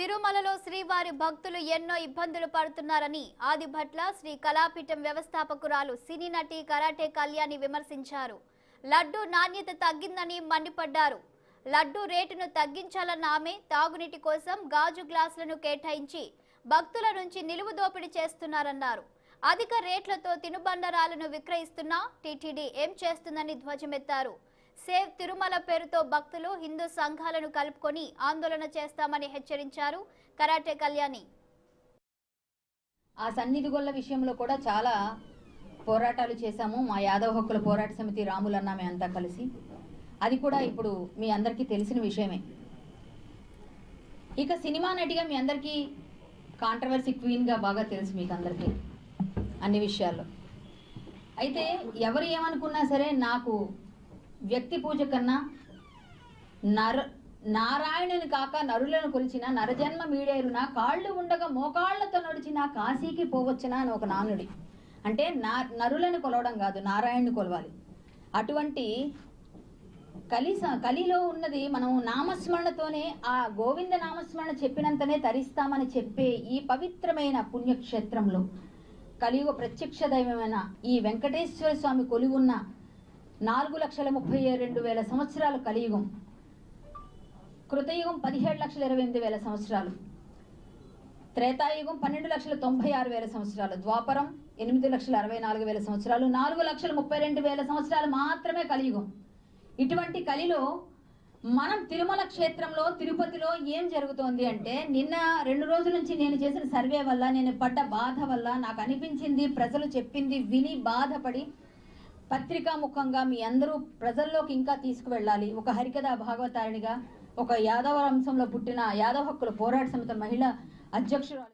తిరుమలలో శ్రీవారి భక్తులు ఎన్నో ఇబ్బందులు పడుతున్నారని ఆదిభట్ల శ్రీ కళాపీఠం వ్యవస్థాపకురాలు సినీ నటి కరాటే కళ్యాణి విమర్శించారు. లడ్డు నాణ్యత తగ్గిందని మండిపడ్డారు. లడ్డు రేటును తగ్గించాలన్న ఆమె తాగునీటి కోసం గాజు గ్లాసులను కేటాయించి భక్తుల నుంచి నిలువు దోపిడీ చేస్తున్నారన్నారు. అధిక రేట్లతో తినుబండరాలను విక్రయిస్తున్నా టీటీడీ ఏం చేస్తుందని ధ్వజమెత్తారు. సేవ్ తిరుమల పేరుతో భక్తులు హిందూ సంఘాలను కలుపుకొని ఆందోళన చేస్తామని హెచ్చరించారు కరాటే కళ్యాణి. ఆ సన్నిధి గొల్ల విషయంలో కూడా చాలా పోరాటాలు చేశాము. మా యాదవ హక్కుల పోరాట సమితి రాములన్న మేమంతా కలిసి, అది కూడా ఇప్పుడు మీ అందరికీ తెలిసిన విషయమే. ఇక సినిమా నటిగా మీ అందరికీ కాంట్రవర్సీ క్వీన్గా బాగా తెలుసు మీకు అందరికీ అన్ని విషయాల్లో. అయితే ఎవరు ఏమనుకున్నా సరే నాకు వ్యక్తి పూజ కన్నా నారాయణుని కాక నరులను కొలిచిన నరజన్మ మీడేరున కాళ్ళు ఉండగా మోకాళ్లతో నడిచిన కాశీకి పోవచ్చునా అని ఒక నానుడి. అంటే నరులను కొలవడం కాదు, నారాయణుని కొలవాలి. అటువంటి కలిలో ఉన్నది మనం నామస్మరణతోనే, ఆ గోవింద నామస్మరణ చెప్పినంతనే తరిస్తామని చెప్పే ఈ పవిత్రమైన పుణ్యక్షేత్రంలో కలియుగ ప్రత్యక్ష దైవమైన ఈ వెంకటేశ్వర స్వామి కొలువున్న 4,32,000 సంవత్సరాలు కలియుగం, కృతయుగం 17,28,000 సంవత్సరాలు, త్రేతాయుగం 12,96,000 సంవత్సరాలు, ద్వాపరం 8,64,000 సంవత్సరాలు, 4,32,000 సంవత్సరాలు మాత్రమే కలియుగం. ఇటువంటి కలిలో మనం తిరుమల క్షేత్రంలో తిరుపతిలో ఏం జరుగుతోంది అంటే, నిన్న 2 రోజుల నుంచి నేను చేసిన సర్వే వల్ల, నేను పడ్డ బాధ వల్ల నాకు అనిపించింది, ప్రజలు చెప్పింది విని బాధపడి పత్రికా ముఖంగా మీ అందరూ ప్రజల్లోకి ఇంకా తీసుకువెళ్ళాలి. ఒక హరికథా భాగవతారిణిగా, ఒక యాదవ వంశంలో పుట్టిన యాదవ హక్కుల పోరాట సమితి మహిళా అధ్యక్షురాలు